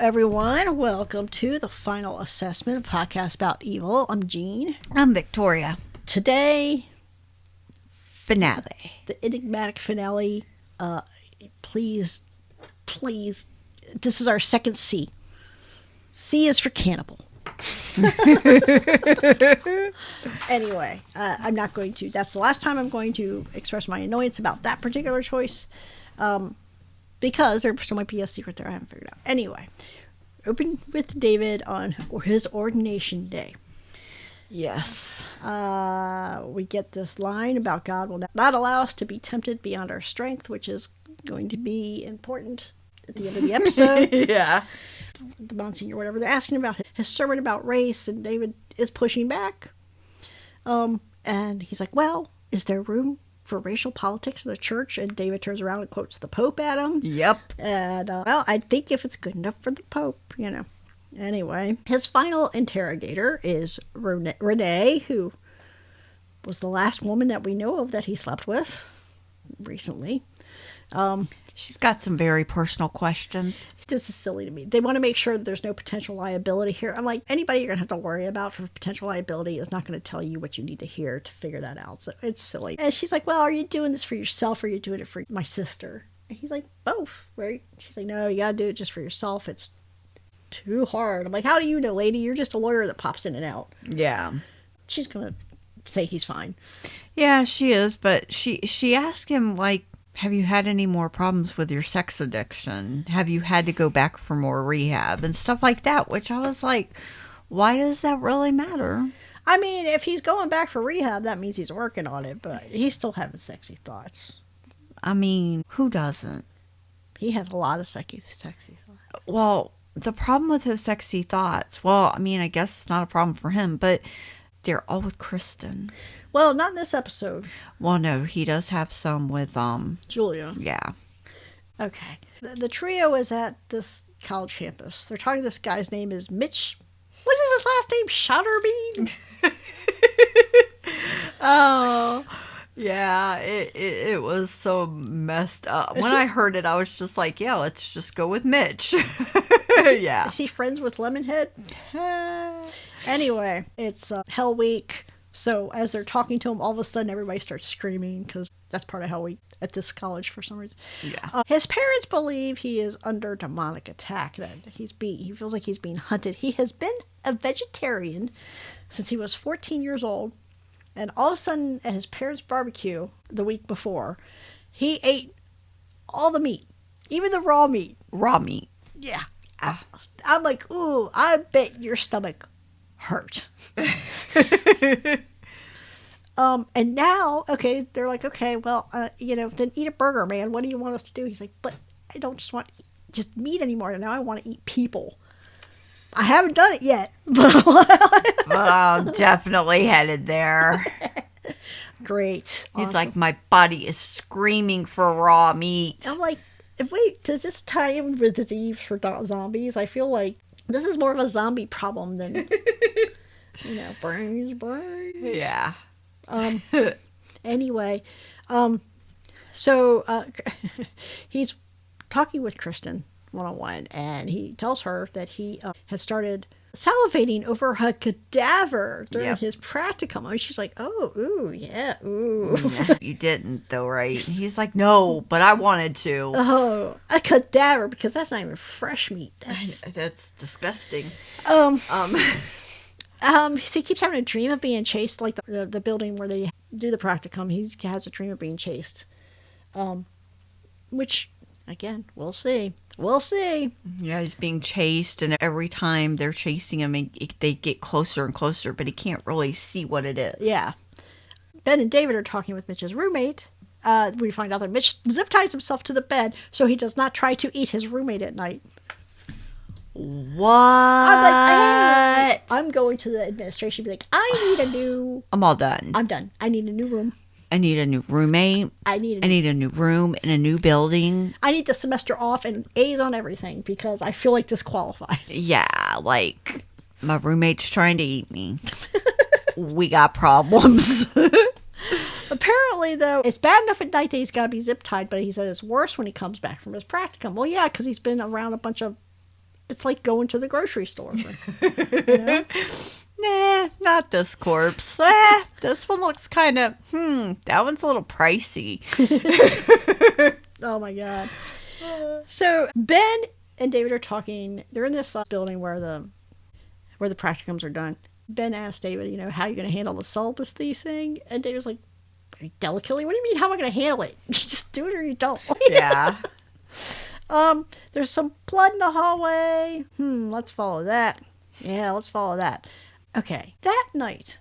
everyone. Welcome to the final assessment of Podcast About Evil. I'm Jean. I'm Victoria. Today, Finale. the enigmatic finale. Please, this is our second C. C is for Cannibal. Anyway, I'm not going to. That's the last time I'm going to express my annoyance about that particular choice. Because there still might be a secret there I haven't figured out. Anyway, open with David on his ordination day. Yes. We get this line about God will not allow us to be tempted beyond our strength, which is going to be important at the end of the episode. Yeah. The Monsignor, whatever, they're asking about his sermon about race, and David is pushing back. And he's like, well, is there room for racial politics in the church? And David turns around and quotes the Pope at him. Yep. And, well, I think if it's good enough for the Pope, you know. Anyway, his final interrogator is Renee, who was the last woman that we know of that he slept with recently. She's got some very personal questions. This is silly to me. They want to make sure that there's no potential liability here. I'm like, anybody you're going to have to worry about for potential liability is not going to tell you what you need to hear to figure that out. So it's silly. And she's like, well, are you doing this for yourself or are you doing it for my sister? And he's like, both, right? She's like, no, you got to do it just for yourself. It's too hard. I'm like, how do you know, lady? You're just a lawyer that pops in and out. Yeah. She's going to say he's fine. Yeah, she is, but she asked him, like, have you had any more problems with your sex addiction? Have you had to go back for more rehab and stuff like that? Which I was like, why does that really matter? I mean, if he's going back for rehab, that means he's working on it, but he's still having sexy thoughts. I mean, who doesn't? He has a lot of sexy thoughts. Well, the problem with his sexy thoughts, well, I mean, I guess it's not a problem for him, but they're all with Kristen. Well, not in this episode. Well, no, he does have some with, Julia. Yeah. Okay. The trio is at this college campus. They're talking, this guy's name is Mitch. What is his last name? Shutterbean? Oh, yeah, it was so messed up. When I heard it, I was just like, yeah, let's just go with Mitch. Yeah. Is he friends with Lemonhead? Anyway, it's Hell Week. So as they're talking to him, all of a sudden everybody starts screaming because that's part of Hell Week at this college for some reason. Yeah. His parents believe he is under demonic attack, that he feels like he's being hunted. He has been a vegetarian since he was 14 years old. And all of a sudden at his parents' barbecue the week before, he ate all the meat, even the raw meat. Raw meat. Yeah. I'm like, ooh, I bet your stomach hurt. And now, okay, they're like, okay, well, then eat a burger, man. What do you want us to do? He's like, but I don't just want just meat anymore. Now I want to eat people. I haven't done it yet, but I'm definitely headed there. Great. He's Awesome. like, my body is screaming for raw meat. I'm like, wait, does this tie in with disease for zombies? I feel like this is more of a zombie problem than, brains. Yeah. Anyway, so he's talking with Kristen one-on-one, and he tells her that he has started salivating over her cadaver during his practicum. And she's like, oh, ooh, yeah, ooh. You didn't, though, right? And he's like, no, but I wanted to. Oh, a cadaver, because that's not even fresh meat. That's disgusting. So he keeps having a dream of being chased, like the building where they do the practicum. He has a dream of being chased, which, again, we'll see. We'll see. Yeah, he's being chased, and every time they're chasing him, they get closer and closer, but he can't really see what it is. Yeah. Ben and David are talking with Mitch's roommate. We find out that Mitch zip ties himself to the bed so he does not try to eat his roommate at night. What? I'm like, hey, I'm going to the administration and be like, I need a new... I'm all done. I'm done. I need a new room. I need a new roommate. I need a new room in a new building. I need the semester off and A's on everything because I feel like this qualifies. Yeah, like my roommate's trying to eat me. We got problems. Apparently, though, it's bad enough at night that he's got to be zip tied, but he said it's worse when he comes back from his practicum. Well, yeah, because he's been around a bunch of It's like going to the grocery store. You know? Nah, not this corpse. This one looks kind of, that one's a little pricey. Oh my God. So Ben and David are talking. They're in this building where the practicums are done. Ben asked David, how are you going to handle the celibacy thing? And David's like, very delicately, what do you mean, how am I going to handle it? You just do it or you don't. Yeah. There's some blood in the hallway. Let's follow that. Yeah, let's follow that. Okay, that night,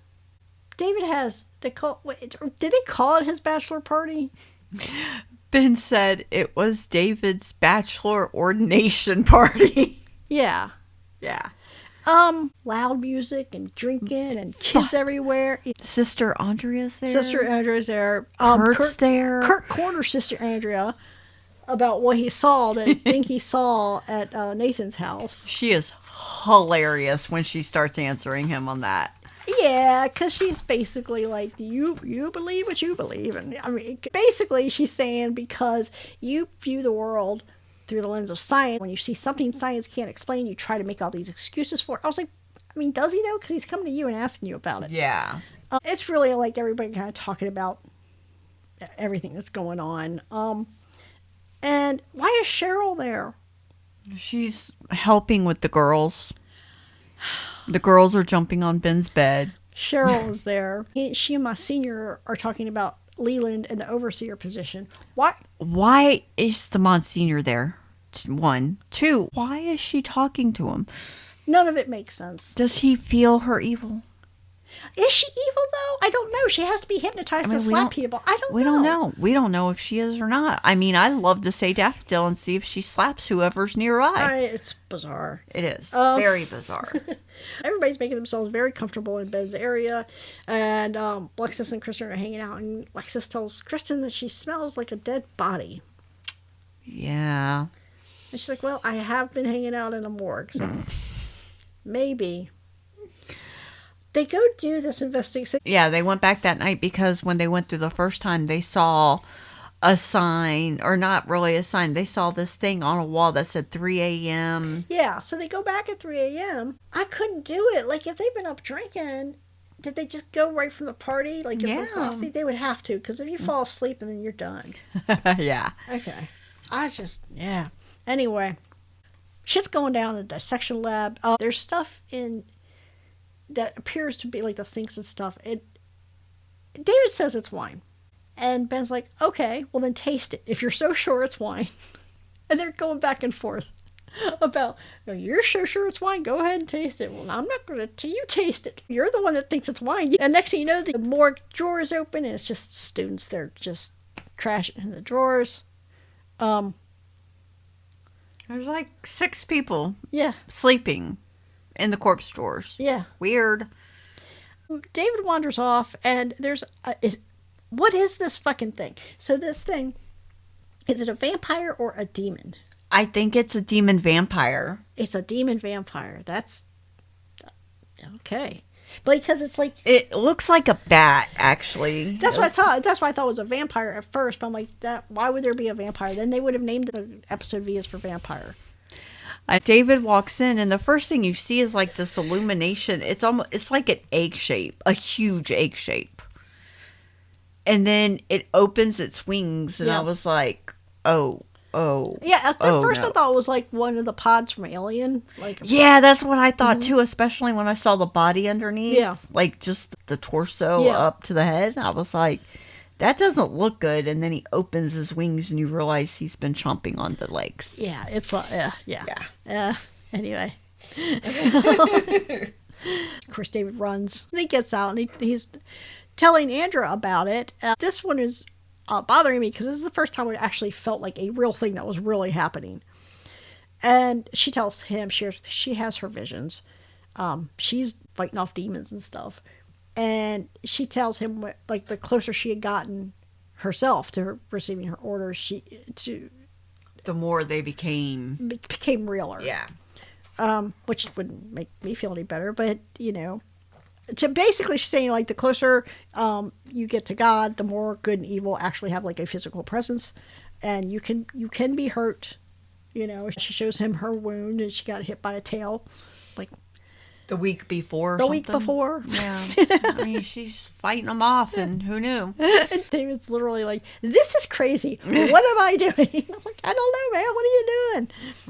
David has, did they call it his bachelor party? Ben said it was David's bachelor ordination party. Yeah. Yeah. Loud music and drinking and kids everywhere. Sister Andrea's there. Sister Andrea's there. Kurt's there. Kurt corners Sister Andrea about what he saw, that thing he saw at Nathan's house. She is hilarious when she starts answering him on that. Yeah, because she's basically like, you believe what you believe. And I mean, basically she's saying because you view the world through the lens of science, when you see something science can't explain, you try to make all these excuses for it. I was like, I mean, does he though? Because he's coming to you and asking you about it. Yeah. It's really like everybody kind of talking about everything that's going on. And why is Sheryl there? She's helping with the girls. The girls are jumping on Ben's bed. Sheryl is there. She and Monsignor are talking about Leland and the overseer position. Why is the Monsignor there? 1. 2, why is she talking to him? None of it makes sense. Does he feel her evil? Is she evil though? I don't know. She has to be hypnotized to slap people. We don't know. We don't know if she is or not. I mean, I'd love to say Daffodil and see if she slaps whoever's nearby. It's bizarre. It is. Very bizarre. Everybody's making themselves very comfortable in Ben's area. And Lexus and Kristen are hanging out. And Lexus tells Kristen that she smells like a dead body. Yeah. And she's like, well, I have been hanging out in a morgue, so maybe. They go do this investigation. Yeah, they went back that night because when they went through the first time, they saw a sign, or not really a sign. They saw this thing on a wall that said 3 a.m. Yeah, so they go back at 3 a.m. I couldn't do it. Like, if they've been up drinking, did they just go right from the party? Like, get some coffee? They would have to, because if you fall asleep and then you're done. Yeah. Okay. Yeah. Anyway, shit's going down in the dissection lab. There's stuff in that appears to be like the sinks and stuff. David says it's wine. And Ben's like, okay, well then taste it. If you're so sure it's wine. And they're going back and forth about, you're so sure it's wine, go ahead and taste it. Well, I'm not going to, you taste it. You're the one that thinks it's wine. And next thing you know, the morgue drawer is open and it's just students. They're just trashing in the drawers. There's like 6 people. Yeah. Sleeping in the corpse drawers. Yeah. Weird. David wanders off and there's what is this fucking thing? So this thing, is it a vampire or a demon? I think it's a demon vampire. It's a demon vampire. That's okay. Because it's like, it looks like a bat, actually. That's what I thought. That's why I thought it was a vampire at first. But I'm like, why would there be a vampire? Then they would have named the episode V as for vampire. David walks in, and the first thing you see is like this illumination. It's like an egg shape, a huge egg shape. And then it opens its wings, and I was like, oh. Yeah, at first I thought it was like one of the pods from Alien. Yeah, that's what I thought too, especially when I saw the body underneath. Yeah. Like just the torso up to the head. I was like, that doesn't look good. And then he opens his wings and you realize he's been chomping on the legs. Yeah, it's anyway. Of course, David runs. He gets out and he's telling Andrea about it. This one is bothering me because this is the first time it actually felt like a real thing that was really happening. And she tells him she has her visions. She's fighting off demons and stuff. And she tells him like the closer she had gotten herself to receiving her orders, the more they became realer. Yeah. Which wouldn't make me feel any better, but to basically she's saying like the closer you get to God, the more good and evil actually have like a physical presence, and you can be hurt You know, she shows him her wound and she got hit by a tail. Like, The week before. the week before. Yeah. I mean, she's fighting them off, and who knew? And David's literally like, this is crazy. What am I doing? I'm like, I don't know, man. What are you doing?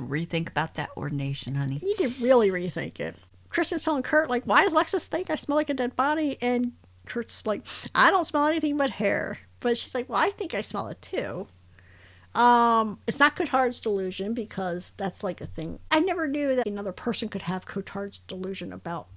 Rethink about that ordination, honey. You need to really rethink it. Kristen's telling Kurt, like, why does Lexus think I smell like a dead body? And Kurt's like, I don't smell anything but hair. But she's like, well, I think I smell it too. It's not Cotard's delusion because that's like a thing. I never knew that another person could have Cotard's delusion about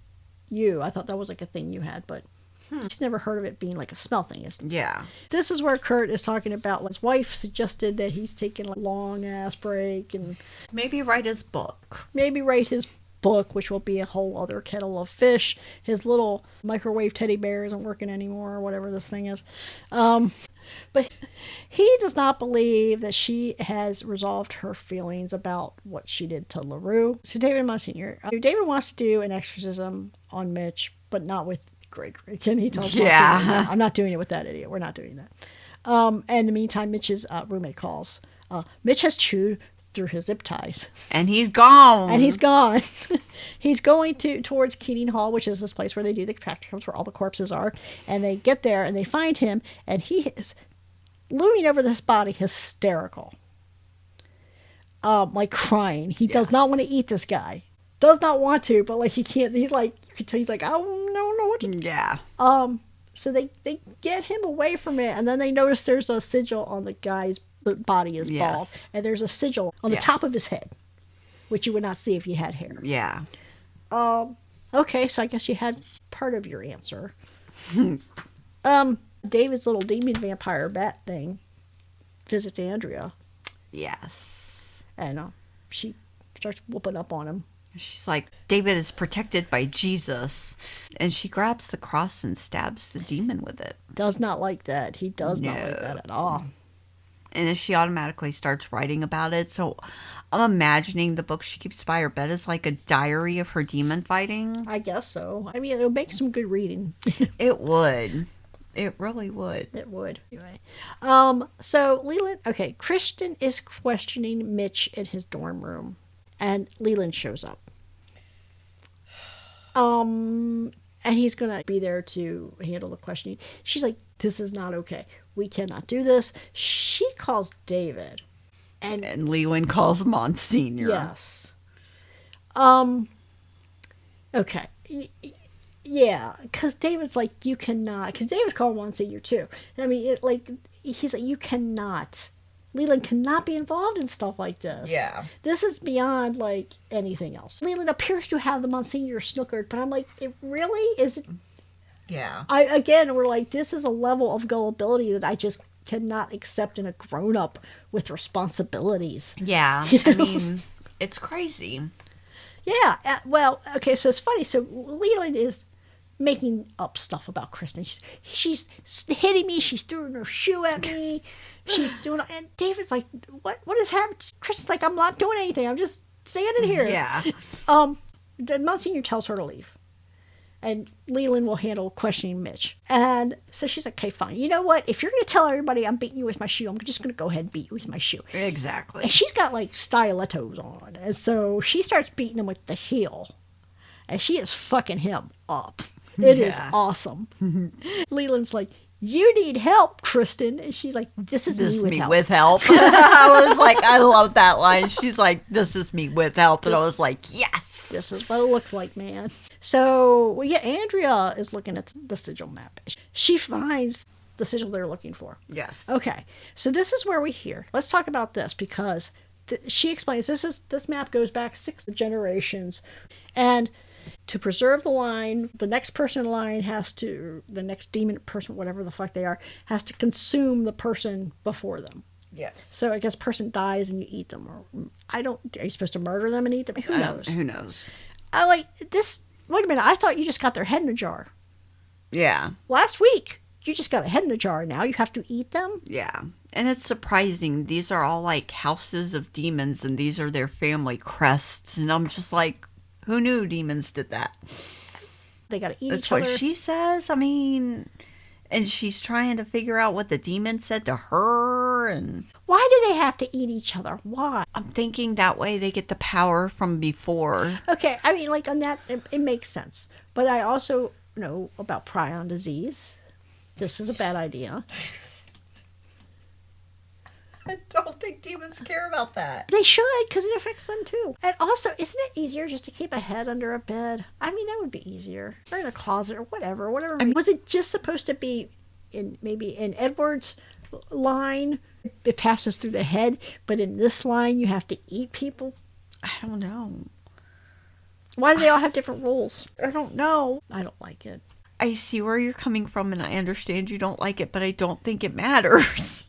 you. I thought that was like a thing you had, but she's never heard of it being like a smell thing. Yeah. This is where Kurt is talking about his wife suggested that he's taking a long ass break and Maybe write his book. maybe write his book, which will be a whole other kettle of fish. His little microwave teddy bear isn't working anymore, or whatever this thing is. But he does not believe that she has resolved her feelings about what she did to LaRue. So David and Monsignor. David wants to do an exorcism on Mitch, but not with Gregory. Can he tell Monsignor, no, I'm not doing it with that idiot. We're not doing that. And in the meantime, Mitch's roommate calls. Mitch has chewed through his zip ties. And he's gone. And he's gone. He's going towards Keating Hall, which is this place where they do the practicums, where all the corpses are. And they get there and they find him, and he is looming over this body, hysterical, like crying. He does not want to eat this guy. Does not want to, but like he can't. He's like, you can tell he's like, I don't know what to do. Yeah. So they get him away from it, and then they notice there's a sigil on the guy's body is bald, and there's a sigil on the top of his head, which you would not see if you had hair. Yeah. Okay, so I guess you had part of your answer. David's little demon vampire bat thing visits Andrea, Yes. and she starts whooping up on him. She's like, David is protected by Jesus. And she grabs the cross and stabs the demon with it. Does not like that. He does not like that at all. And then she automatically starts writing about it. So I'm imagining the book she keeps by her bed is like a diary of her demon fighting. I guess so. I mean, it would make some good reading. It would. It really would. It would. Anyway. So Leland, okay, Kristen is questioning Mitch in his dorm room, and Leland shows up. And he's gonna be there to handle the questioning. She's like, this is not okay. We cannot do this. She calls David. And Leland calls Monsignor. Yes. Okay. Yeah, because David's like, you cannot. Because David's calling Monsignor too. I mean, he's like, you cannot. Leland cannot be involved in stuff like this. Yeah. This is beyond, like, anything else. Leland appears to have the Monsignor snookered, but I'm like, it really is. Yeah. We're like, this is a level of gullibility that I just cannot accept in a grown-up with responsibilities. Yeah. You know? I mean, it's crazy. Yeah. Well, okay, so it's funny. So Leland is making up stuff about Kristen. She's hitting me. She's throwing her shoe at me. She's doing, and David's like, what is happening? Kristen's like, I'm not doing anything. I'm just standing here. Yeah. Then Monsignor tells her to leave. And Leland will handle questioning Mitch. And so she's like, okay, fine. You know what? If you're going to tell everybody I'm beating you with my shoe, I'm just going to go ahead and beat you with my shoe. Exactly. And she's got like stilettos on. And so she starts beating him with the heel. And she is fucking him up. It is awesome. Leland's like, you need help, Kristen. And she's like, this is me with help. I was like, I love that line. She's like, this is me with help. And I was like, yes. This is what it looks like, man. So, Andrea is looking at the sigil map. She finds the sigil they're looking for. Yes. Okay. So this is where we hear. Let's talk about this because she explains this map goes back 6 generations. And to preserve the line, the next person in line the next demon person, whatever the fuck they are, has to consume the person before them. Yes. So I guess person dies and you eat them. Or are you supposed to murder them and eat them? Who knows? Who knows? I like this. Wait a minute. I thought you just got their head in a jar. Yeah. Last week, you just got a head in a jar. Now you have to eat them? Yeah. And it's surprising. These are all like houses of demons and these are their family crests. And I'm just like, who knew demons did that? They got to eat That's each other. what she says. I mean, And she's trying to figure out what the demon said to her. And Why do they have to eat each other? Why? I'm thinking that way they get the power from before. Okay, I mean, like on that, it makes sense. But I also know about prion disease. This is a bad idea. I don't think demons care about that. They should, because it affects them too. And also, isn't it easier just to keep a head under a bed? I mean, that would be easier. Or in a closet or whatever. I mean, was it just supposed to be maybe in Edward's line, it passes through the head, but in this line, you have to eat people? I don't know. Why do they all have different rules? I don't know. I don't like it. I see where you're coming from, and I understand you don't like it, but I don't think it matters.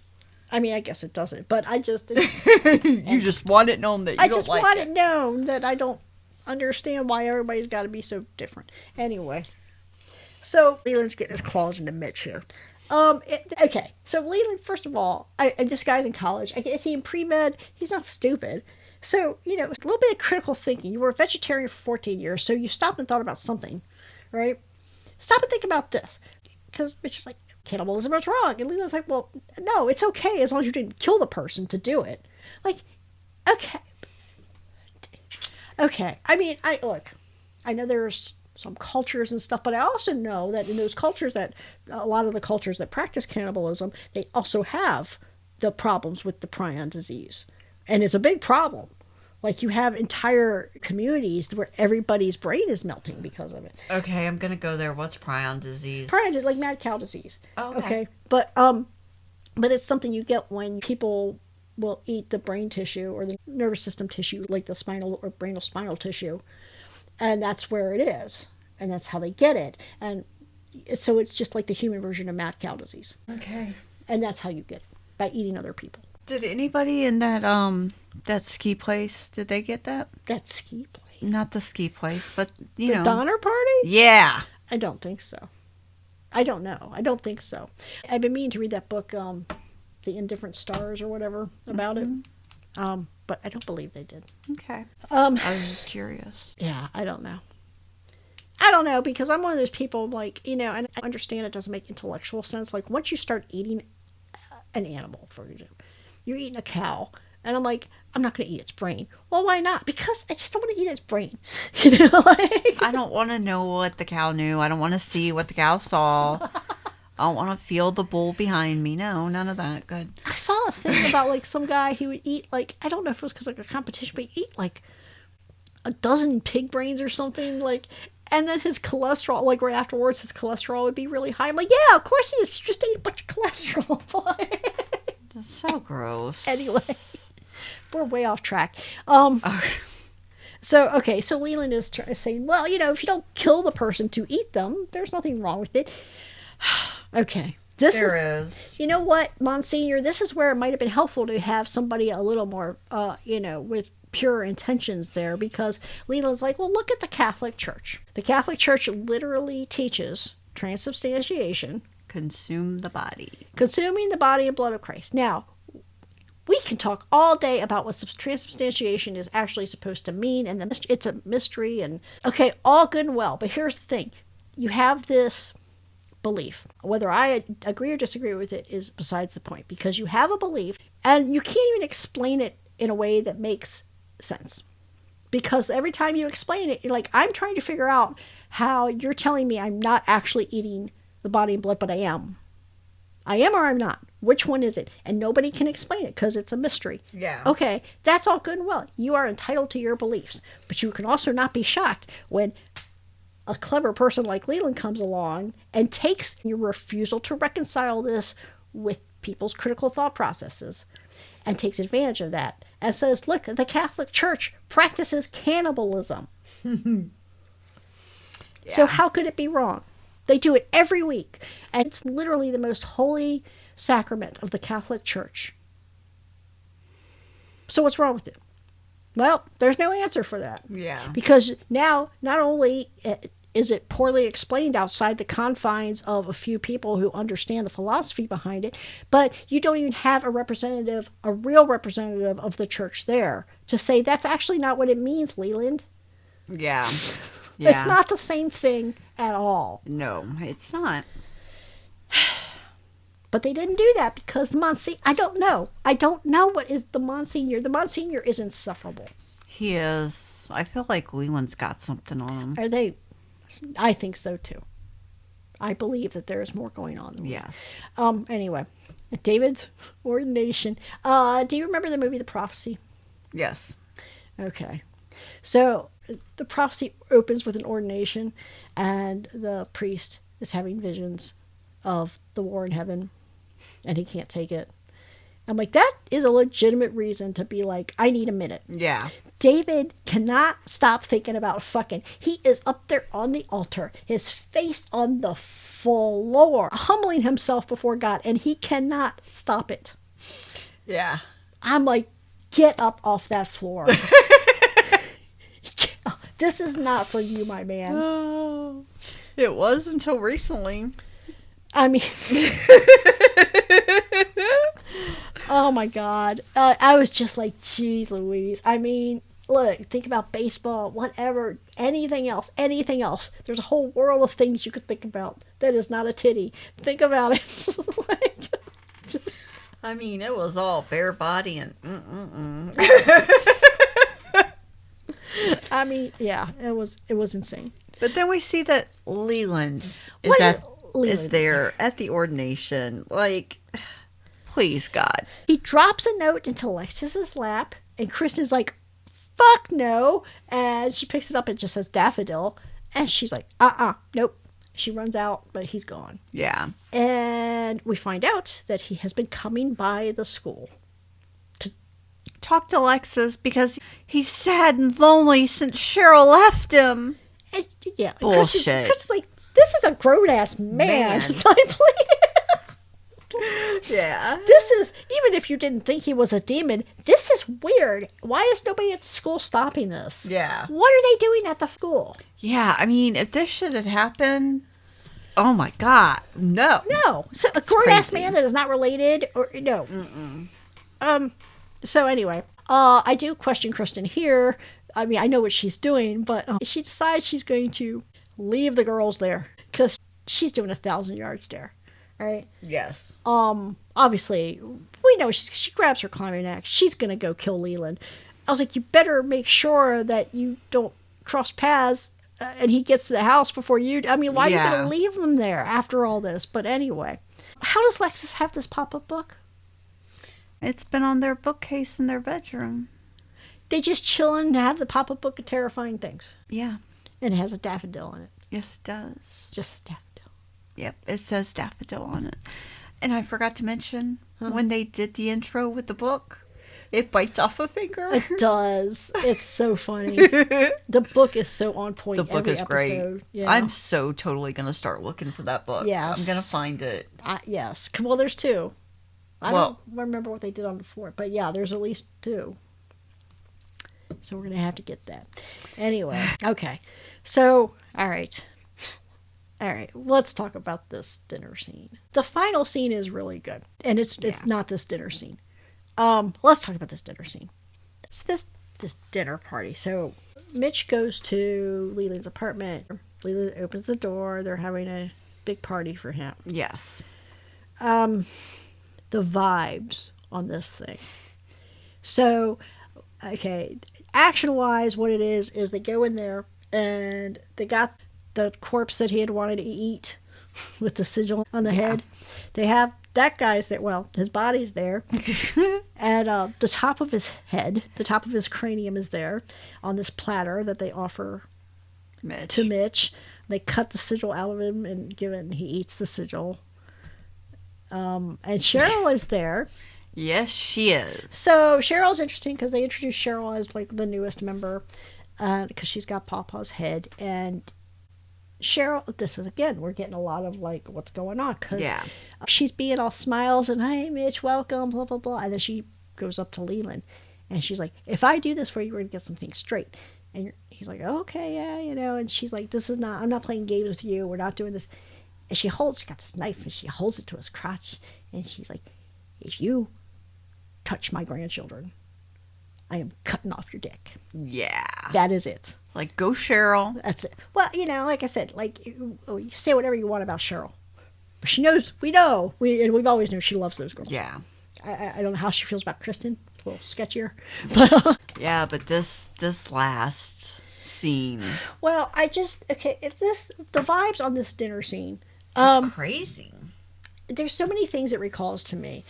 I mean, I guess it doesn't, but I just... You just want it known that you don't like it. I just want it known that I don't understand why everybody's got to be so different. Anyway. So, Leland's getting his claws into Mitch here. Okay, so Leland, first of all, this guy's in college. I see him pre-med. He's not stupid. So, a little bit of critical thinking. You were a vegetarian for 14 years, so you stopped and thought about something, right? Stop and think about this. Because Mitch is like, cannibalism is wrong. And Leland's like, well, no, it's okay as long as you didn't kill the person to do it. Like, okay. Okay. I mean, I know there's some cultures and stuff, but I also know that in those cultures that, a lot of the cultures that practice cannibalism, they also have the problems with the prion disease. And it's a big problem. Like, you have entire communities where everybody's brain is melting because of it. Okay, I'm gonna go there. What's prion disease? Prion is like mad cow disease. Oh, okay. But it's something you get when people will eat the brain tissue or the nervous system tissue, like the spinal or brain or spinal tissue, and that's where it is, and that's how they get it. And so it's just like the human version of mad cow disease. Okay. And that's how you get it, by eating other people. Did anybody in that ski place, did they get that? That ski place? Not the ski place, but, the Donner Party? Yeah. I don't think so. I don't know. I don't think so. I've been meaning to read that book, The Indifferent Stars or whatever, about it. But I don't believe they did. Okay. I was just curious. Yeah, I don't know. I don't know, because I'm one of those people, like, and I understand it doesn't make intellectual sense. Like, once you start eating an animal, for example, you're eating a cow, and I'm like, I'm not going to eat its brain. Well, why not? Because I just don't want to eat its brain. I don't want to know what the cow knew. I don't want to see what the cow saw. I don't want to feel the bull behind me. No, none of that. Good. I saw a thing about, like, some guy, he would eat, like, I don't know if it was because, like, a competition, but he'd eat, like, a dozen pig brains or something, like, and then his cholesterol, like, right afterwards, his cholesterol would be really high. I'm like, yeah, of course he is. He just ate a bunch of cholesterol. That's so gross. Anyway, we're way off track. So Leland is saying, well, if you don't kill the person to eat them, there's nothing wrong with it. Okay. There is. You know what, Monsignor, this is where it might have been helpful to have somebody a little more, with pure intentions there, because Leland's like, well, look at the Catholic Church. The Catholic Church literally teaches transubstantiation. Consume the body. Consuming the body and blood of Christ. Now, we can talk all day about what transubstantiation is actually supposed to mean, and it's a mystery, and okay, all good and well, but here's the thing. You have this belief. Whether I agree or disagree with it is besides the point, because you have a belief, and you can't even explain it in a way that makes sense. Because every time you explain it, you're like, I'm trying to figure out how you're telling me I'm not actually eating the body and blood, but I am. I am or I'm not. Which one is it? And nobody can explain it because it's a mystery. Yeah. Okay, that's all good and well. You are entitled to your beliefs. But you can also not be shocked when a clever person like Leland comes along and takes your refusal to reconcile this with people's critical thought processes and takes advantage of that and says, look, the Catholic Church practices cannibalism. Yeah. So how could it be wrong? They do it every week. And it's literally the most holy sacrament of the Catholic Church. So what's wrong with it? Well, there's no answer for that. Yeah. Because now, not only is it poorly explained outside the confines of a few people who understand the philosophy behind it, but you don't even have a real representative of the church there to say that's actually not what it means, Leland. Yeah. It's not the same thing at all. No, it's not. But they didn't do that because the Monsignor, I don't know what is the Monsignor. The Monsignor is insufferable. He is. I feel like Leland's got something on him. Are they? I think so too. I believe that there is more going on. Yes. Anyway, David's ordination. Do you remember the movie The Prophecy? Yes. Okay. So the prophecy opens with an ordination, and the priest is having visions of the war in heaven, and he can't take it. I'm like, that is a legitimate reason to be like, I need a minute. Yeah. David cannot stop thinking about fucking. He is up there on the altar, his face on the floor, humbling himself before God, and he cannot stop it. Yeah. I'm like, get up off that floor. This is not for you, my man. Oh, it was until recently. I mean, oh my God. I was just like, geez Louise. I mean, look, think about baseball, whatever, anything else. There's a whole world of things you could think about that is not a titty. Think about it. Like, just... I mean, it was all bare body and I mean, yeah, it was insane. But then we see that Leland is there at the ordination. Like, please, God. He drops a note into Alexis's lap, and Kristen's like, fuck no. And she picks it up and it just says daffodil. And she's like, nope. She runs out, but he's gone. Yeah. And we find out that he has been coming by the school. Talk to Alexis because he's sad and lonely since Sheryl left him. And, yeah. Bullshit. Kristen's like, this is a grown-ass man. Yeah. This is, even if you didn't think he was a demon, this is weird. Why is nobody at the school stopping this? Yeah. What are they doing at the school? Yeah, I mean, if this shit had happened, oh my God, no. No. So a grown-ass man that is not related, or no. Mm-mm. So anyway, I do question Kristen here. I mean, I know what she's doing, but she decides she's going to leave the girls there because she's doing 1,000-yard stare. Right? Yes. Obviously, we know she grabs her climbing axe. She's gonna go kill Leland. I was like, you better make sure that you don't cross paths and he gets to the house before you. I mean, why are you gonna leave them there after all this? But anyway, how does Lexus have this pop-up book? It's been on their bookcase in their bedroom. They just chilling and have the pop-up book of terrifying things. Yeah. And it has a daffodil in it. Yes, it does. Just a daffodil. Yep, it says daffodil on it. And I forgot to mention, when they did the intro with the book, it bites off a finger. It does. It's so funny. The book is so on point. The book is episode. great. Yeah. I'm so totally going to start looking for that book. Yes. I'm going to find it. Yes. Well, there's two. I don't remember what they did on the floor, but yeah, there's at least two. So we're going to have to get that. Anyway, okay. So, all right, let's talk about this dinner scene. The final scene is really good, and it's not this dinner scene. Let's talk about this dinner scene. It's this dinner party. So Mitch goes to Leland's apartment. Leland opens the door. They're having a big party for him. Yes. The vibes on this thing. So, okay, action-wise, what it is they go in there and they got the corpse that he had wanted to eat with the sigil on the head. They have that guy's there. Well, his body's there. And the top of his head, the top of his cranium is there on this platter that they offer to Mitch. They cut the sigil out of him and give it, and he eats the sigil. And Sheryl is there. Yes, she is. So Cheryl's interesting because they introduced Sheryl as like the newest member because she's got Pawpaw's head. And Sheryl, this is again, we're getting a lot of like what's going on because she's being all smiles and hey Mitch, welcome, blah blah blah, and then she goes up to Leland and she's like, if I do this for you, we're gonna get something straight. And he's like, okay, yeah, you know. And she's like, I'm not playing games with you. We're not doing this. And she got this knife and she holds it to his crotch and she's like, if you touch my grandchildren, I am cutting off your dick. Yeah. That is it. Like, go Sheryl. That's it. Well, you know, like I said, like, you say whatever you want about Sheryl, She knows, and we've always known she loves those girls. Yeah. I don't know how she feels about Kristen. It's a little sketchier. Yeah, but this last scene. Well, the vibes on this dinner scene. It's crazy. There's so many things it recalls to me.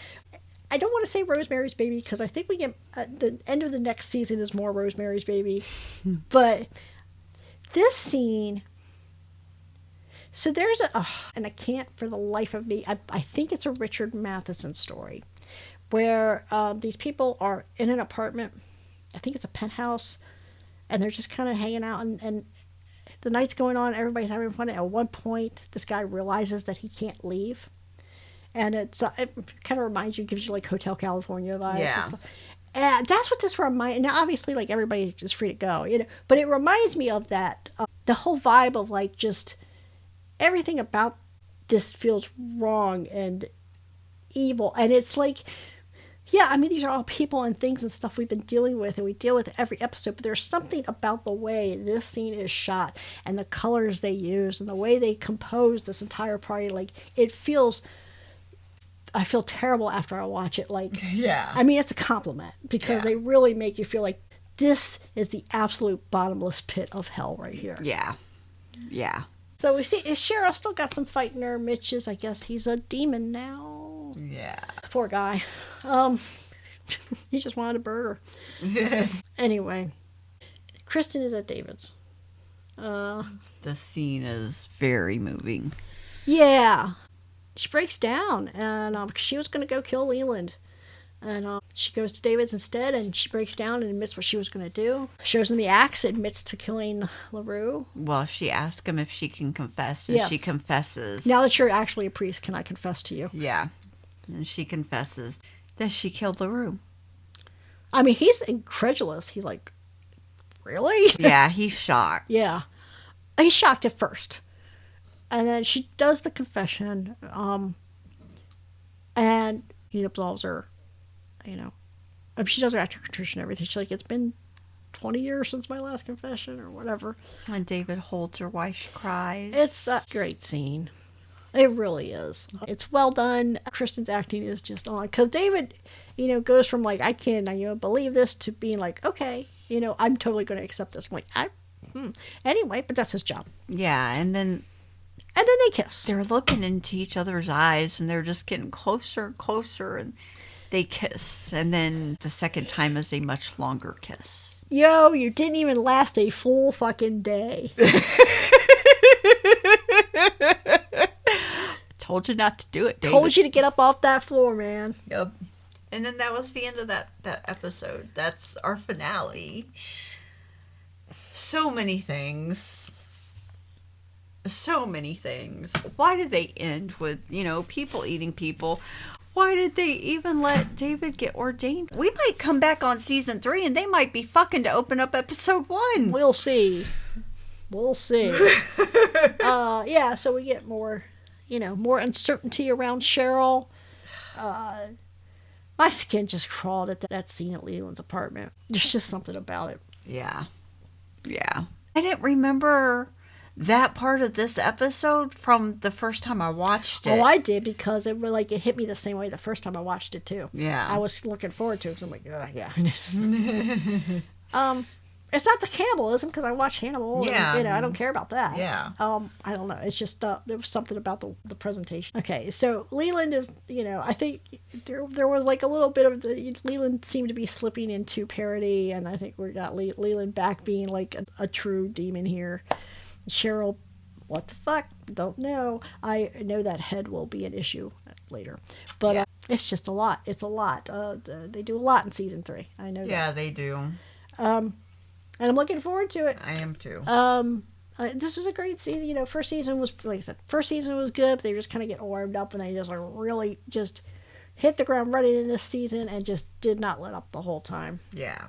I don't want to say Rosemary's Baby because I think we get the end of the next season is more Rosemary's Baby. But this scene. So there's and I can't for the life of me. I think it's a Richard Matheson story. Where these people are in an apartment, I think it's a penthouse, and they're just kind of hanging out, and the night's going on, everybody's having fun. At one point, this guy realizes that he can't leave, and it kind of reminds you, gives you like Hotel California vibes. Yeah. And that's what this reminds. Now, obviously, like everybody is free to go, but it reminds me of that. The whole vibe of like just everything about this feels wrong and evil, and it's like. Yeah, I mean, these are all people and things and stuff we've been dealing with, and we deal with every episode, but there's something about the way this scene is shot and the colors they use and the way they compose this entire party. Like, I feel terrible after I watch it. Like, yeah. I mean, it's a compliment because they really make you feel like this is the absolute bottomless pit of hell right here. Yeah. Yeah. So we see, is Sheryl still got some fight in her? Mitch is, I guess he's a demon now. Yeah. Poor guy. He just wanted a burger. Anyway, Kristen is at David's. The scene is very moving. Yeah. She breaks down, and she was going to go kill Leland. And she goes to David's instead, and she breaks down and admits what she was going to do. Shows him the axe, admits to killing LaRue. Well, she asks him if she can confess, and she confesses. Now that you're actually a priest, can I confess to you? Yeah. And she confesses that she killed LaRue. I mean, he's incredulous. He's like, really? Yeah, he's shocked. Yeah. He's shocked at first. And then she does the confession, and he absolves her, she does her after contrition and everything. She's like, it's been 20 years since my last confession or whatever. And David holds her while she cries. It's a great scene. It really is. It's well done. Kristen's acting is just on. Because David, goes from like, I can't believe this to being like, okay, I'm totally going to accept this. I'm like, Anyway, but that's his job. Yeah, and then they kiss. They're looking into each other's eyes, and they're just getting closer and closer, and they kiss. And then the second time is a much longer kiss. Yo, you didn't even last a full fucking day. Told you not to do it, David. Told you to get up off that floor, man. Yep. And then that was the end of that episode. That's our finale. So many things. So many things. Why did they end with, people eating people? Why did they even let David get ordained? We might come back on season 3 and they might be fucking to open up episode 1. We'll see. Yeah, so we get more, more uncertainty around Sheryl. My skin just crawled at that scene at Leland's apartment. There's just something about it. Yeah. Yeah. I didn't remember that part of this episode from the first time I watched it. Oh, I did, because it hit me the same way the first time I watched it too. Yeah. I was looking forward to it, because I'm like, yeah. It's not the cannibalism, because I watch Hannibal. Yeah. And, I don't care about that. Yeah. I don't know. It's just there was something about the presentation. Okay, so Leland is, I think there was like a little bit of Leland seemed to be slipping into parody, and I think we got Leland back being like a true demon here. Sheryl, what the fuck? Don't know. I know that head will be an issue later, but it's just a lot. It's a lot. They do a lot in season 3. I know that. Yeah, they do. And I'm looking forward to it. I am too. This was a great season. First season was, like I said, good. But they just kind of get warmed up, and they just really just hit the ground running in this season, and just did not let up the whole time. Yeah.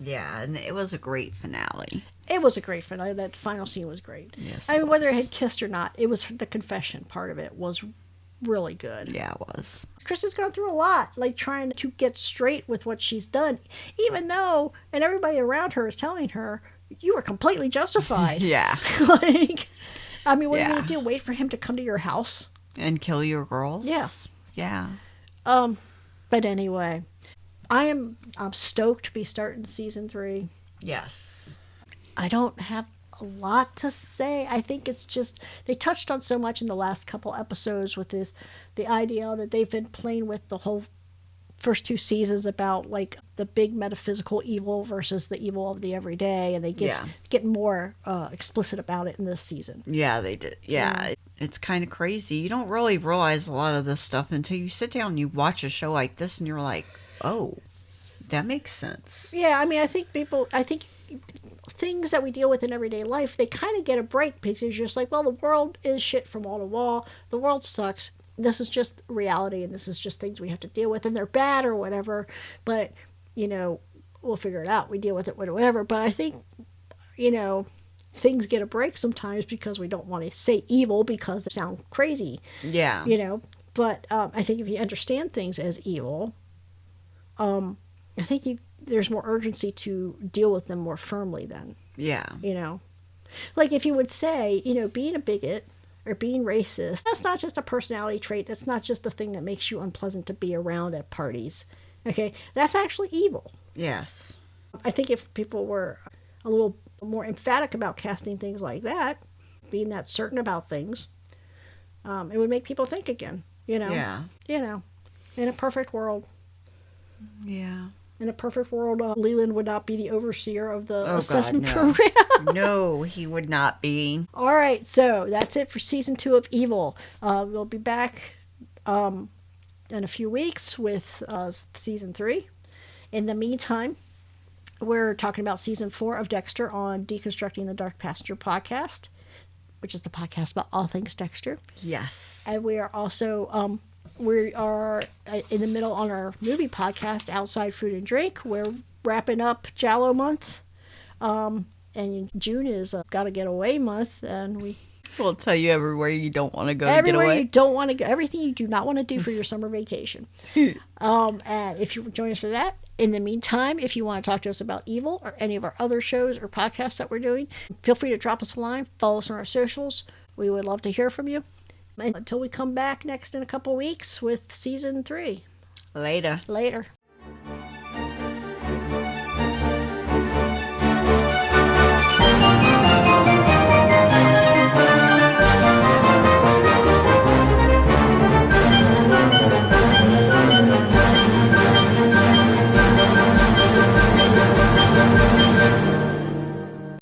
Yeah, and it was a great finale. It was a great finale. That final scene was great. Yes. I mean, whether it had kissed or not, it was the confession part of it was really good. Yeah, it was. Kristen's gone through a lot, like trying to get straight with what she's done, even though, and everybody around her is telling her, you were completely justified. Yeah. Like, I mean, what are you going to do? Wait for him to come to your house? And kill your girls? Yeah. Yeah. But anyway, I'm stoked to be starting season 3. Yes. I don't have a lot to say. I think it's just they touched on so much in the last couple episodes with the idea that they've been playing with the whole first 2 seasons about like the big metaphysical evil versus the evil of the everyday, and they get more explicit about it in this season. Yeah, they did. Yeah. It's kind of crazy. You don't really realize a lot of this stuff until you sit down and you watch a show like this and you're like, oh, that makes sense. Yeah, I mean, I think things that we deal with in everyday life, they kind of get a break because you're just like, well, the world is shit from wall to wall. The world sucks. This is just reality, and this is just things we have to deal with, and they're bad or whatever. But, we'll figure it out. We deal with it, whatever. But I think, things get a break sometimes because we don't want to say evil because they sound crazy. Yeah. But I think if you understand things as evil, I think there's more urgency to deal with them more firmly then. Yeah. Like if you would say, being a bigot or being racist, that's not just a personality trait. That's not just a thing that makes you unpleasant to be around at parties. Okay? That's actually evil. Yes. I think if people were a little more emphatic about casting things like that, being that certain about things, it would make people think again, Yeah. In a perfect world. Yeah. In a perfect world, Leland would not be the overseer of the assessment God, no. program. No, he would not be. All right, so that's it for season 2 of Evil. We'll be back in a few weeks with season 3. In the meantime, we're talking about season 4 of Dexter on Deconstructing the Dark Passenger podcast, which is the podcast about all things Dexter. Yes. And we are also we are in the middle on our movie podcast, Outside Food and Drink. We're wrapping up Jallo month. And June is Gotta Get Away month. And we'll tell you everywhere you don't want to go everywhere to get away. You don't want to go. Everything you do not want to do for your summer vacation. And if you join us for that, in the meantime, if you want to talk to us about Evil or any of our other shows or podcasts that we're doing, feel free to drop us a line. Follow us on our socials. We would love to hear from you. And until we come back next in a couple weeks with season 3. Later.